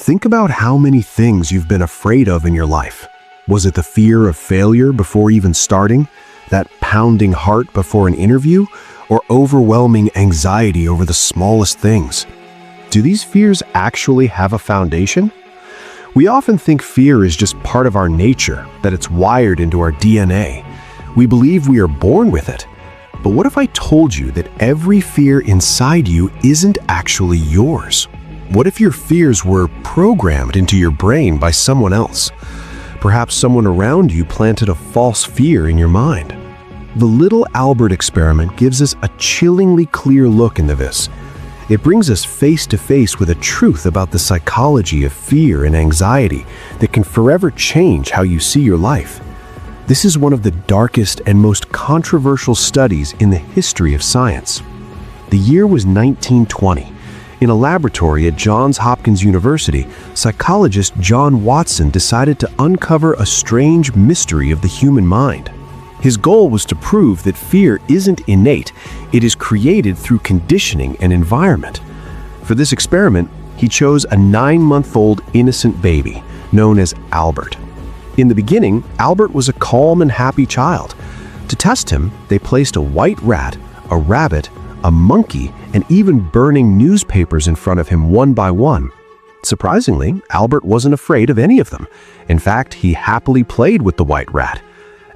Think about how many things you've been afraid of in your life. Was it the fear of failure before even starting, that pounding heart before an interview, or overwhelming anxiety over the smallest things? Do these fears actually have a foundation? We often think fear is just part of our nature, that it's wired into our DNA. We believe we are born with it. But what if I told you that every fear inside you isn't actually yours? What if your fears were programmed into your brain by someone else? Perhaps someone around you planted a false fear in your mind. The Little Albert experiment gives us a chillingly clear look into this. It brings us face to face with a truth about the psychology of fear and anxiety that can forever change how you see your life. This is one of the darkest and most controversial studies in the history of science. The year was 1920. In a laboratory at Johns Hopkins University, psychologist John Watson decided to uncover a strange mystery of the human mind. His goal was to prove that fear isn't innate, it is created through conditioning and environment. For this experiment, he chose a 9-month-old innocent baby, known as Albert. In the beginning, Albert was a calm and happy child. To test him, they placed a white rat, a rabbit, a monkey, and even burning newspapers in front of him one by one. Surprisingly, Albert wasn't afraid of any of them. In fact, he happily played with the white rat.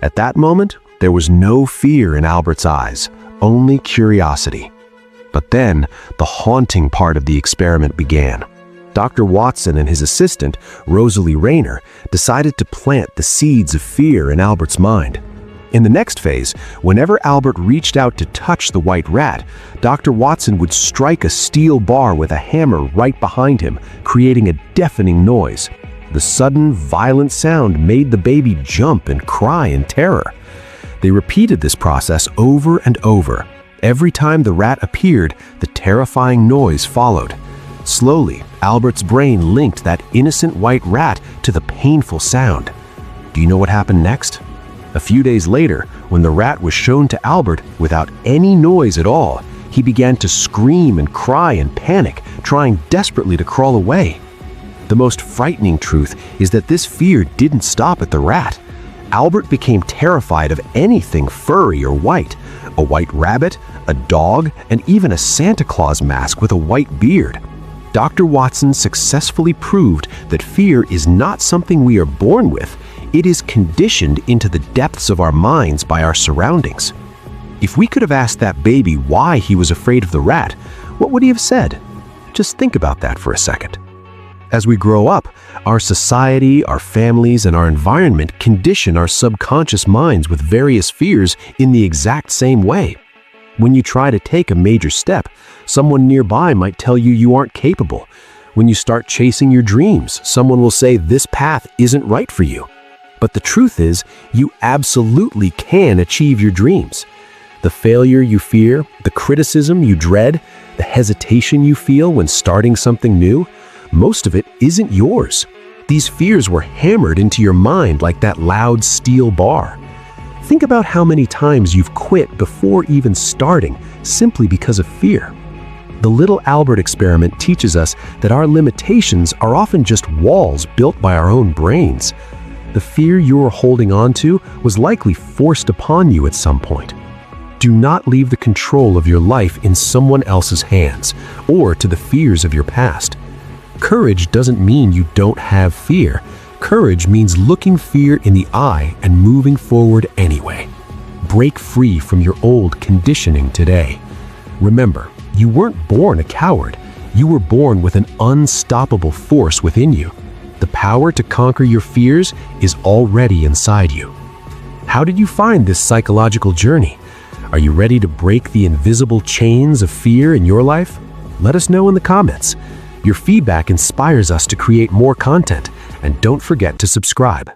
At that moment, there was no fear in Albert's eyes, only curiosity. But then, the haunting part of the experiment began. Dr. Watson and his assistant, Rosalie Rayner, decided to plant the seeds of fear in Albert's mind. In the next phase, whenever Albert reached out to touch the white rat, Dr. Watson would strike a steel bar with a hammer right behind him, creating a deafening noise. The sudden, violent sound made the baby jump and cry in terror. They repeated this process over and over. Every time the rat appeared, the terrifying noise followed. Slowly, Albert's brain linked that innocent white rat to the painful sound. Do you know what happened next? A few days later, when the rat was shown to Albert without any noise at all, he began to scream and cry in panic, trying desperately to crawl away. The most frightening truth is that this fear didn't stop at the rat. Albert became terrified of anything furry or white: a white rabbit, a dog, and even a Santa Claus mask with a white beard. Dr. Watson successfully proved that fear is not something we are born with. It is conditioned into the depths of our minds by our surroundings. If we could have asked that baby why he was afraid of the rat, what would he have said? Just think about that for a second. As we grow up, our society, our families, and our environment condition our subconscious minds with various fears in the exact same way. When you try to take a major step, someone nearby might tell you you aren't capable. When you start chasing your dreams, someone will say this path isn't right for you. But the truth is, you absolutely can achieve your dreams. The failure you fear, the criticism you dread, the hesitation you feel when starting something new, most of it isn't yours. These fears were hammered into your mind like that loud steel bar. Think about how many times you've quit before even starting simply because of fear. The Little Albert experiment teaches us that our limitations are often just walls built by our own brains. The fear you are holding on to was likely forced upon you at some point. Do not leave the control of your life in someone else's hands or to the fears of your past. Courage doesn't mean you don't have fear. Courage means looking fear in the eye and moving forward anyway. Break free from your old conditioning today. Remember, you weren't born a coward. You were born with an unstoppable force within you. The power to conquer your fears is already inside you. How did you find this psychological journey? Are you ready to break the invisible chains of fear in your life? Let us know in the comments. Your feedback inspires us to create more content, and don't forget to subscribe.